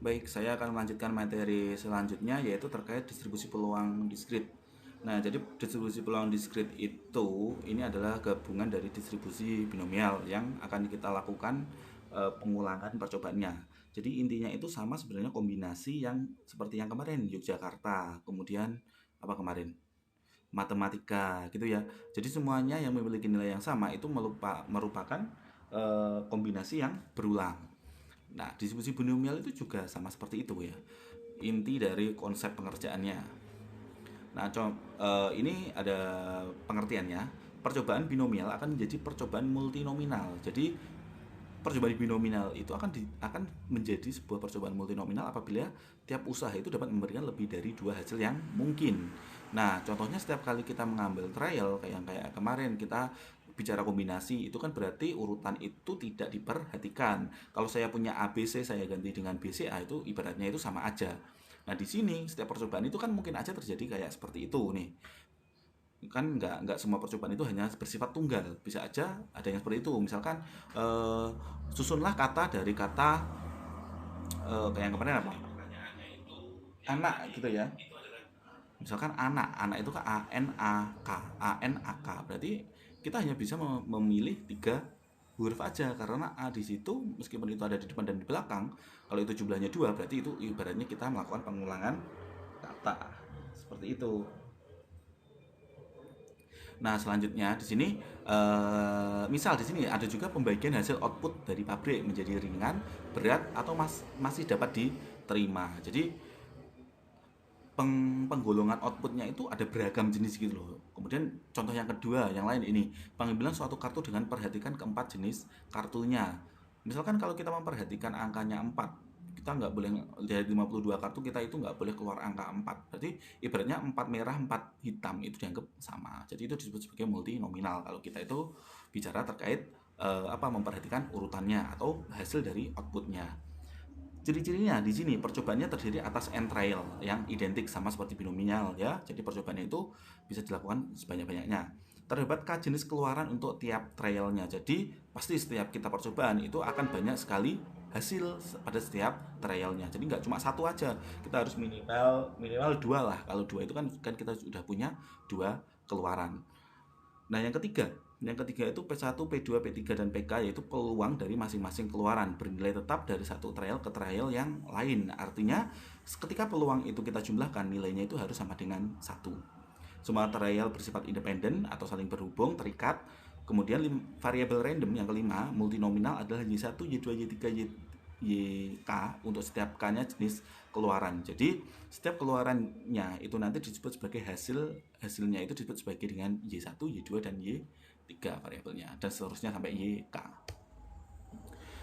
Baik, saya akan melanjutkan materi selanjutnya yaitu terkait distribusi peluang diskrit. Nah, jadi distribusi peluang diskrit itu ini adalah gabungan dari distribusi binomial yang akan kita lakukan pengulangan percobaannya. Jadi intinya itu sama sebenarnya kombinasi yang seperti yang kemarin Yogyakarta, kemudian apa kemarin? Matematika gitu ya. Jadi semuanya yang memiliki nilai yang sama itu merupakan kombinasi yang berulang. Nah, distribusi binomial itu juga sama seperti itu ya. Inti dari konsep pengerjaannya. Nah, ini ada pengertiannya. Percobaan binomial akan menjadi percobaan multinominal. Jadi, percobaan binomial itu akan menjadi sebuah percobaan multinominal apabila tiap usaha itu dapat memberikan lebih dari dua hasil yang mungkin. Nah, contohnya setiap kali kita mengambil trial kayak kemarin kita bicara kombinasi itu kan berarti urutan itu tidak diperhatikan. Kalau saya punya ABC saya ganti dengan BCA itu ibaratnya itu sama aja. Nah, di sini setiap percobaan itu kan mungkin aja terjadi kayak seperti itu nih. Kan nggak semua percobaan itu hanya bersifat tunggal, bisa aja ada yang seperti itu. Misalkan eh, susunlah kata dari kata kayak yang kemarin apa, anak gitu ya. Misalkan anak itu kan A N A K berarti kita hanya bisa memilih tiga huruf aja karena A di situ meskipun itu ada di depan dan di belakang, kalau itu jumlahnya dua berarti itu ibaratnya kita melakukan pengulangan kata seperti itu. Nah, selanjutnya di sini misal di sini ada juga pembagian hasil output dari pabrik menjadi ringan, berat atau masih dapat diterima. Jadi penggolongan outputnya itu ada beragam jenis gitu loh. Kemudian contoh yang kedua, yang lain ini pengambilan suatu kartu dengan perhatikan keempat jenis kartunya. Misalkan kalau kita memperhatikan angkanya 4, kita nggak boleh dari 52 kartu kita itu nggak boleh keluar angka 4. Berarti ibaratnya 4 merah 4 hitam itu dianggap sama. Jadi itu disebut sebagai multinominal kalau kita itu bicara terkait memperhatikan urutannya atau hasil dari outputnya. Ciri-cirinya di sini percobaannya terdiri atas n trial yang identik sama seperti binomial ya. Jadi percobaannya itu bisa dilakukan sebanyak-banyaknya. Terdapat k jenis keluaran untuk tiap trialnya. Jadi pasti setiap kita percobaan itu akan banyak sekali hasil pada setiap trialnya. Jadi nggak cuma satu aja. Kita harus minimal minimal dua lah. Kalau dua itu kan kita sudah punya dua keluaran. Nah, yang ketiga itu P1, P2, P3 dan PK yaitu peluang dari masing-masing keluaran bernilai tetap dari satu trial ke trial yang lain. Artinya ketika peluang itu kita jumlahkan nilainya itu harus sama dengan satu. Semua trial bersifat independen atau saling berhubung, terikat. Kemudian variabel random yang kelima, multinominal adalah Y1, Y2, Y3, YK untuk setiap K-nya jenis keluaran. Jadi setiap keluarannya itu nanti disebut sebagai hasilnya itu disebut sebagai dengan Y1, Y2 dan Y3 variabelnya dan seterusnya sampai YK.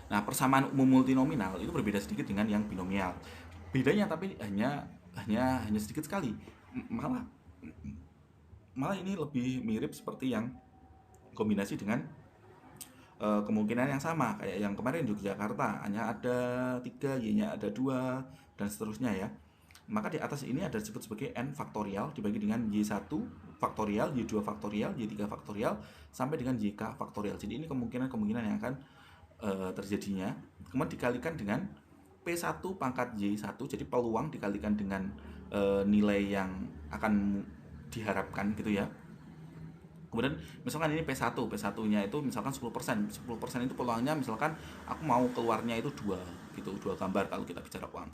Nah, persamaan umum multinominal itu berbeda sedikit dengan yang binomial. Bedanya tapi hanya sedikit sekali. Malah malah ini lebih mirip seperti yang kombinasi dengan kemungkinan yang sama kayak yang kemarin di Yogyakarta hanya ada 3, Y-nya ada 2 dan seterusnya ya. Maka di atas ini ada disebut sebagai n faktorial dibagi dengan Y1 faktorial, Y2 faktorial, Y3 faktorial sampai dengan YK faktorial. Jadi ini kemungkinan-kemungkinan yang akan terjadinya. Kemudian dikalikan dengan P1 pangkat Y1, jadi peluang dikalikan dengan nilai yang akan diharapkan gitu ya. Kemudian misalkan ini P1, P1-nya itu misalkan 10%. 10% itu peluangnya misalkan aku mau keluarnya itu 2 gitu, 2 gambar kalau kita bicara uang.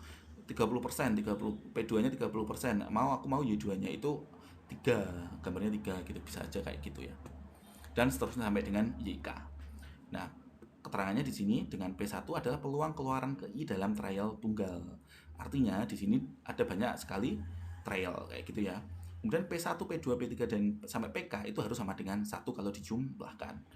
30%, 30 P2-nya 30%. Aku mau Y2-nya itu 3, gambarnya 3 gitu, bisa aja kayak gitu ya. Dan seterusnya sampai dengan YK. Nah, keterangannya di sini dengan P1 adalah peluang keluaran ke I dalam trial tunggal. Artinya di sini ada banyak sekali trial kayak gitu ya. Kemudian P1, P2, P3 dan sampai PK itu harus sama dengan 1 kalau dijumlahkan.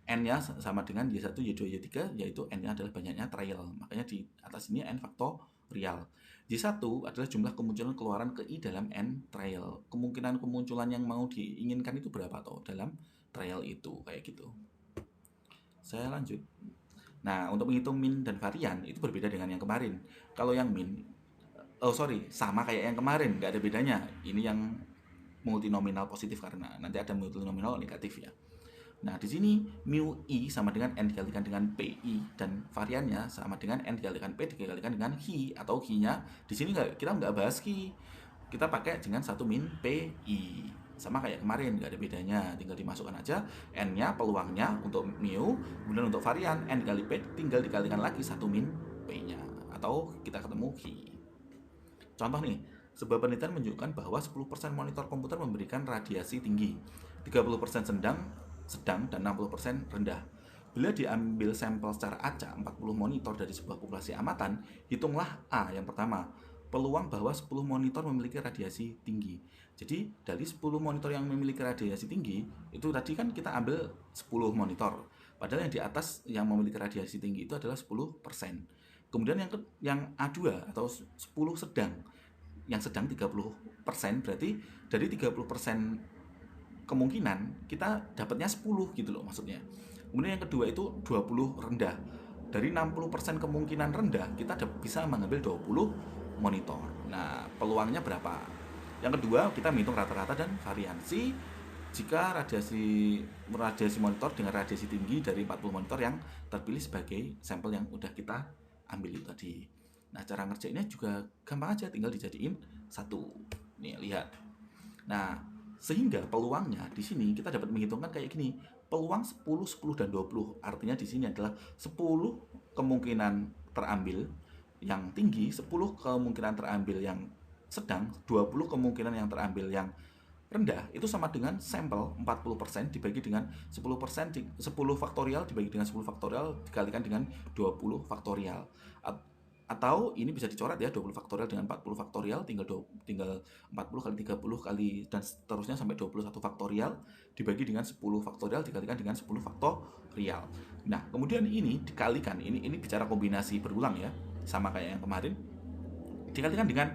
N-nya sama dengan Y1, Y2, Y3 yaitu N-nya adalah banyaknya trial. Makanya di atas ini N faktorial. Y1 adalah jumlah kemunculan keluaran ke I dalam N trial. Kemungkinan kemunculan yang mau diinginkan itu berapa toh dalam trial itu kayak gitu. Saya lanjut. Nah, untuk menghitung min dan varian itu berbeda dengan yang kemarin. Kalau yang min, sama kayak yang kemarin, nggak ada bedanya. Ini yang multinominal positif karena nanti ada multinominal negatif ya. Nah, di sini mu I sama dengan N dikalikan dengan PI dan variannya sama dengan N dikalikan P dikalikan dengan Hi atau Hi-nya. Di sini kita nggak bahas Hi. Kita pakai dengan 1 min PI. Sama kayak kemarin, nggak ada bedanya. Tinggal dimasukkan aja N-nya, peluangnya untuk mu, kemudian untuk varian N dikali P tinggal dikalikan lagi 1 min P-nya. Atau kita ketemu Hi. Contoh nih, sebuah penelitian menunjukkan bahwa 10% monitor komputer memberikan radiasi tinggi, 30% sedang dan 60% rendah. Bila diambil sampel secara acak 40 monitor dari sebuah populasi amatan, hitunglah A yang pertama, peluang bahwa 10 monitor memiliki radiasi tinggi. Jadi dari 10 monitor yang memiliki radiasi tinggi, itu tadi kan kita ambil 10 monitor. Padahal yang di atas yang memiliki radiasi tinggi itu adalah 10%. Kemudian yang A2 atau 10 sedang, yang sedang 30%, berarti dari 30% kemungkinan kita dapatnya 10 gitu loh maksudnya. Kemudian yang kedua itu 20 rendah. Dari 60% kemungkinan rendah kita bisa mengambil 20 monitor. Nah, peluangnya berapa? Yang kedua, kita menghitung rata-rata dan variansi jika radiasi monitor dengan radiasi tinggi dari 40 monitor yang terpilih sebagai sampel yang udah kita ambil itu tadi. Nah, cara ngerjainnya juga gampang aja, tinggal dijadiin satu. Nih, lihat. Nah, sehingga peluangnya di sini kita dapat menghitungkan kayak gini. Peluang 10, 10 dan 20. Artinya di sini adalah 10 kemungkinan terambil yang tinggi, 10 kemungkinan terambil yang sedang, 20 kemungkinan yang terambil yang rendah. Itu sama dengan sampel 40% dibagi dengan 10%, 10 faktorial dibagi dengan 10 faktorial dikalikan dengan 20 faktorial. Atau ini bisa dicoret ya, 20 faktorial dengan 40 faktorial tinggal 40 kali 30 kali dan seterusnya sampai 21 faktorial dibagi dengan 10 faktorial dikalikan dengan 10 faktorial. Nah, kemudian ini dikalikan, ini bicara kombinasi berulang ya, sama kayak yang kemarin, dikalikan dengan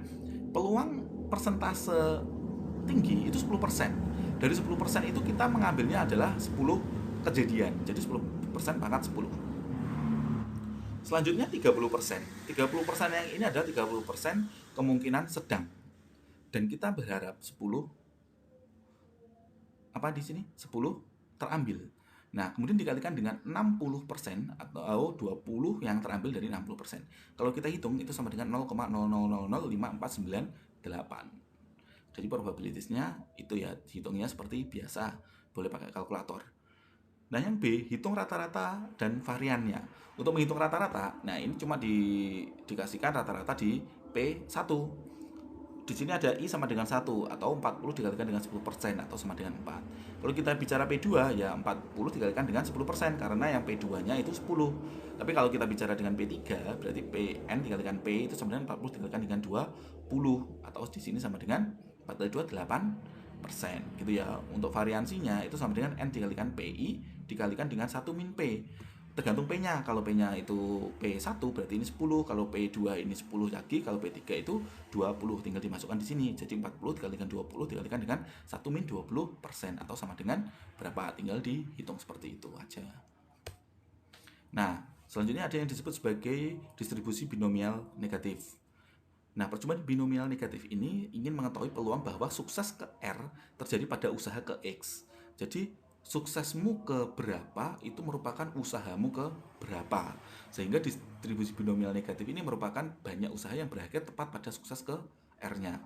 peluang persentase tinggi itu 10%. Dari 10% itu kita mengambilnya adalah 10 kejadian. Jadi 10% pangkat 10. Selanjutnya 30%. 30% yang ini adalah 30% kemungkinan sedang. Dan kita berharap 10 apa di sini? 10 terambil. Nah, kemudian dikalikan dengan 60% atau 20 yang terambil dari 60%. Kalau kita hitung itu sama dengan 0,00054988. Jadi probabilitasnya itu ya, hitungnya seperti biasa, boleh pakai kalkulator. Nah, yang B, hitung rata-rata dan variannya. Untuk menghitung rata-rata, nah ini cuma dikasihkan rata-rata di P1. Di sini ada I sama dengan 1 atau 40 dikalikan dengan 10% atau sama dengan 4. Kalau kita bicara P2 ya 40 dikalikan dengan 10% karena yang P2-nya itu 10. Tapi kalau kita bicara dengan P3 berarti PN dikalikan P itu sama dengan 40 dikalikan dengan 20 atau di sini sama dengan 4 kali 2 8% gitu ya. Untuk variansinya itu sama dengan N dikalikan PI dikalikan dengan 1 min P. Tergantung P-nya. Kalau P-nya itu P1 berarti ini 10, kalau P2 ini 10 lagi, kalau P3 itu 20. Tinggal dimasukkan di sini. Jadi 40 dikalikan 20 dikalikan dengan 1 min 20% atau sama dengan berapa? Tinggal dihitung seperti itu aja. Nah, selanjutnya ada yang disebut sebagai distribusi binomial negatif. Nah, percobaan binomial negatif ini ingin mengetahui peluang bahwa sukses ke R terjadi pada usaha ke X. Jadi suksesmu ke berapa itu merupakan usahamu ke berapa. Sehingga distribusi binomial negatif ini merupakan banyak usaha yang berakhir tepat pada sukses ke R-nya.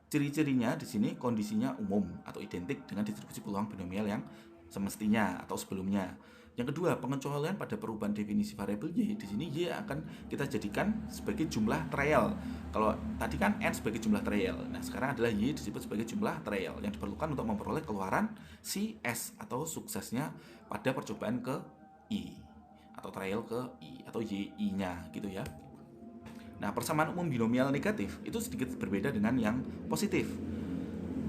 Ciri-cirinya di sini kondisinya umum atau identik dengan distribusi peluang binomial yang semestinya atau sebelumnya. Yang kedua, pengecualian pada perubahan definisi variabel Y. Di sini Y akan kita jadikan sebagai jumlah trial. Kalau tadi kan N sebagai jumlah trial. Nah, sekarang adalah Y disebut sebagai jumlah trial yang diperlukan untuk memperoleh keluaran si S atau suksesnya pada percobaan ke I atau trial ke I atau YI-nya gitu ya. Nah, persamaan umum binomial negatif itu sedikit berbeda dengan yang positif.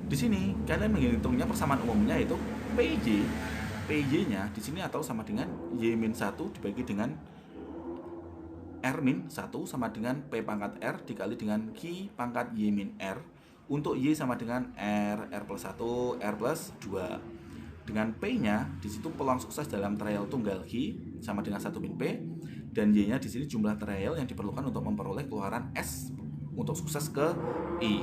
Di sini kalian menghitungnya persamaan umumnya yaitu PY-nya di sini atau sama dengan Y-1 dibagi dengan R-1 sama dengan P pangkat R dikali dengan Q pangkat Y-R. Untuk Y sama dengan R plus 1, R plus 2. Dengan P-nya di situ peluang sukses dalam trial tunggal Q sama dengan 1 min P, dan Y-nya di sini jumlah trial yang diperlukan untuk memperoleh keluaran S untuk sukses ke I.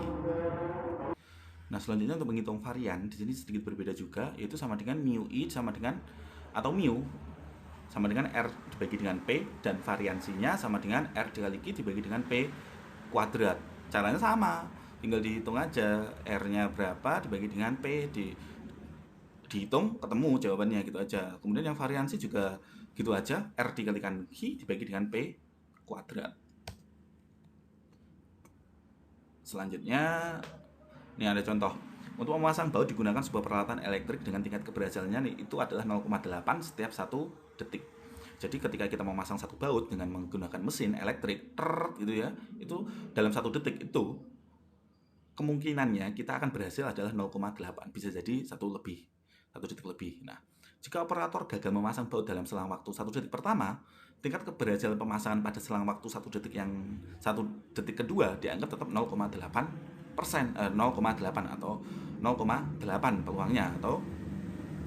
Nah, selanjutnya untuk menghitung varian di sini sedikit berbeda juga, yaitu sama dengan mu I sama dengan atau mu sama dengan R dibagi dengan P, dan variansinya sama dengan R dikali Q dibagi dengan P kuadrat. Caranya sama, tinggal dihitung aja R-nya berapa dibagi dengan P, dihitung ketemu jawabannya gitu aja. Kemudian yang variansi juga gitu aja, R dikalikan Q dibagi dengan P kuadrat. Selanjutnya ini ada contoh. Untuk memasang baut digunakan sebuah peralatan elektrik dengan tingkat keberhasilannya itu adalah 0,8 setiap 1 detik. Jadi ketika kita memasang satu baut dengan menggunakan mesin elektrik, gitu ya, itu dalam 1 detik itu kemungkinannya kita akan berhasil adalah 0,8, bisa jadi 1 detik lebih. Nah, jika operator gagal memasang baut dalam selang waktu 1 detik pertama, tingkat keberhasilan pemasangan pada selang waktu 1 detik kedua dianggap tetap 0,8 atau 0,8 peluangnya atau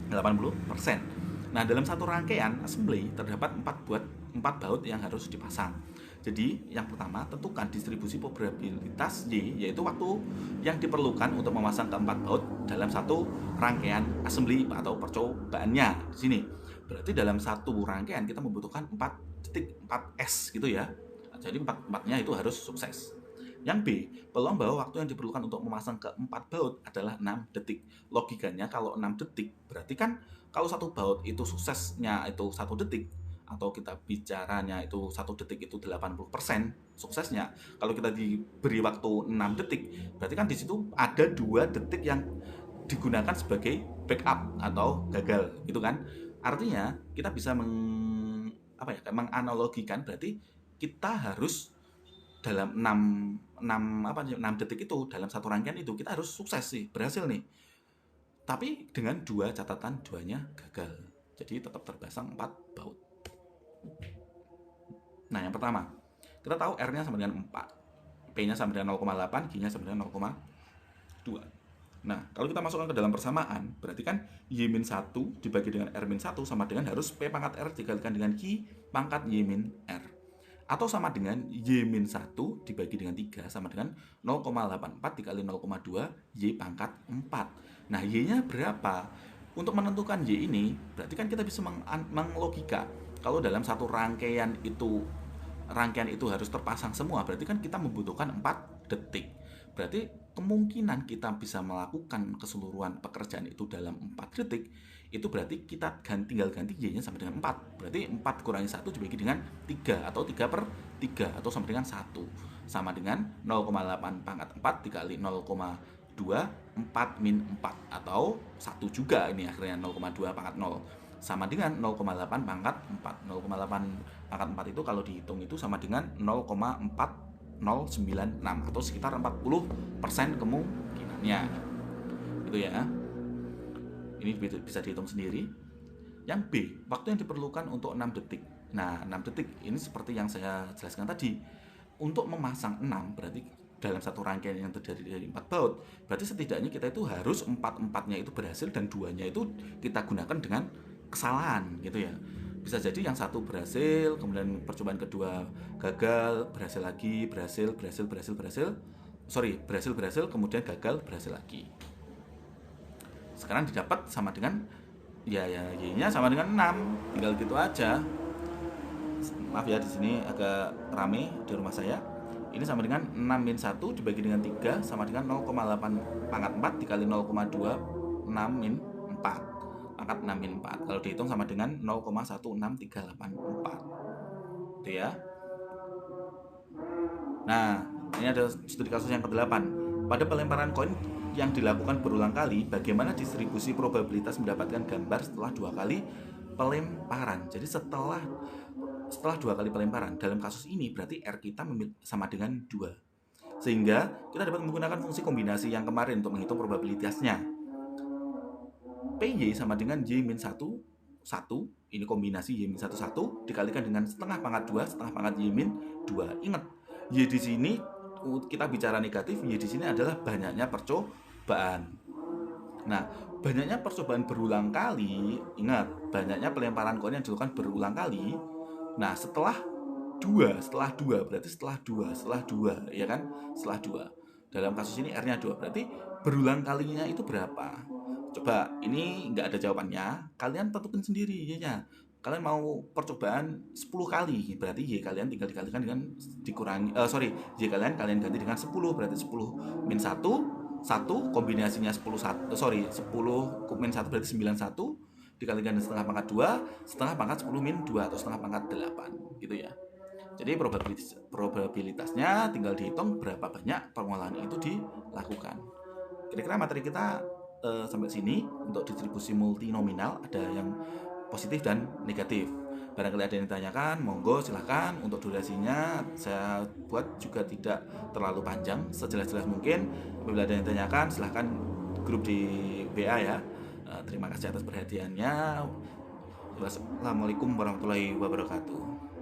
80%. Nah, dalam satu rangkaian assembly terdapat 4 baut yang harus dipasang. Jadi, yang pertama, tentukan distribusi probabilitas Y, yaitu waktu yang diperlukan untuk memasang keempat baut dalam satu rangkaian assembly atau percobaannya. Di sini, berarti dalam satu rangkaian kita membutuhkan 4S gitu ya. Jadi 4-4-nya itu harus sukses. Yang B, peluang bahwa waktu yang diperlukan untuk memasang keempat baut adalah 6 detik. Logikanya kalau 6 detik, berarti kan kalau satu baut itu suksesnya itu 1 detik, atau kita bicaranya itu 1 detik itu 80% suksesnya. Kalau kita diberi waktu 6 detik, berarti kan di situ ada 2 detik yang digunakan sebagai backup atau gagal, gitu kan. Artinya kita bisa menganalogikan, berarti kita harus dalam 6 detik itu, dalam satu rangkaian itu kita harus sukses sih, berhasil nih. Tapi dengan 2 catatan, 2-nya gagal. Jadi tetap terpasang 4 baut. Nah, yang pertama, kita tahu R-nya sama dengan 4, P-nya sama dengan 0,8, Q-nya sama dengan 0,2. Nah, kalau kita masukkan ke dalam persamaan, berarti kan Y-1 dibagi dengan R-1 sama dengan harus P pangkat R dikalikan dengan Q pangkat Y-R. Atau sama dengan Y-1 dibagi dengan 3 sama dengan 0,84 dikali 0,2 Y pangkat 4. Nah, Y-nya berapa? Untuk menentukan Y ini, berarti kan kita bisa menglogika. Kalau dalam satu rangkaian itu harus terpasang semua, berarti kan kita membutuhkan 4 detik. Berarti kemungkinan kita bisa melakukan keseluruhan pekerjaan itu dalam 4 detik, itu berarti kita tinggal ganti Y-nya sama dengan 4. Berarti 4 kurangi 1 dibagi dengan 3, atau 3/3, atau sama dengan 1. Sama dengan 0,8 pangkat 4 dikali 0,2 4 min 4, atau 1 juga ini akhirnya 0,2 pangkat 0. Sama dengan 0,8 pangkat 4. 0,8 pangkat 4 itu kalau dihitung itu sama dengan 0,4096, atau sekitar 40% kemungkinannya. Itu ya. Ini bisa dihitung sendiri. Yang B, waktu yang diperlukan untuk 6 detik. Nah, 6 detik ini seperti yang saya jelaskan tadi. Untuk memasang 6 berarti dalam satu rangkaian yang terdiri dari 4 baut, berarti setidaknya kita itu harus 4-4-nya itu berhasil dan 2-nya itu kita gunakan dengan kesalahan gitu ya. Bisa jadi yang satu berhasil, kemudian percobaan kedua gagal, berhasil lagi, berhasil, kemudian gagal, berhasil lagi. Sekarang didapat sama dengan Y-nya sama dengan 6. Tinggal gitu aja. Maaf ya, di sini agak rame di rumah saya. Ini sama dengan 6 min 1 dibagi dengan 3 sama dengan 0,8 pangkat 4 dikali 0,2 6 min 4 pangkat 6 min 4. Kalau dihitung sama dengan 0,16384. Itu ya. Nah, ini ada studi kasus yang ke-8. Pada pelemparan koin yang dilakukan berulang kali, bagaimana distribusi probabilitas mendapatkan gambar setelah 2 kali pelemparan. Jadi setelah 2 kali pelemparan, dalam kasus ini berarti R kita sama dengan 2. Sehingga kita dapat menggunakan fungsi kombinasi yang kemarin untuk menghitung probabilitasnya. PY sama dengan Y-1, 1, ini kombinasi Y-1 dikalikan dengan setengah pangkat 2, setengah pangkat Y-2. Ingat, Y di sini kita bicara negatif, Y di sini adalah banyaknya percobaan. Nah, banyaknya percobaan berulang kali, ingat, banyaknya pelemparan koin yang dilakukan berulang kali. Nah, setelah 2, berarti setelah 2, ya kan? Setelah 2. Dalam kasus ini R-nya 2, berarti berulang kalinya itu berapa? Coba, ini nggak ada jawabannya, kalian tentukan sendiri Y-nya. Kalian mau percobaan 10 kali, berarti Y kalian tinggal dikalikan dengan dikurangi, Y kalian ganti dengan 10, berarti 10 min 1, 1 kombinasinya 10 min 1 berarti 91, dikalikan dengan setengah pangkat 2, setengah pangkat 10 min 2 atau setengah pangkat 8, gitu ya. Jadi probabilitasnya tinggal dihitung berapa banyak pengolahan itu dilakukan. Kira-kira materi kita sampai sini. Untuk distribusi multinominal ada yang positif dan negatif. Barangkali ada yang ditanyakan, monggo silahkan. Untuk durasinya saya buat juga tidak terlalu panjang, sejelas-jelas mungkin. Apabila ada yang ditanyakan, silahkan grup di WA ya. Terima kasih atas perhatiannya. Wassalamualaikum warahmatullahi wabarakatuh.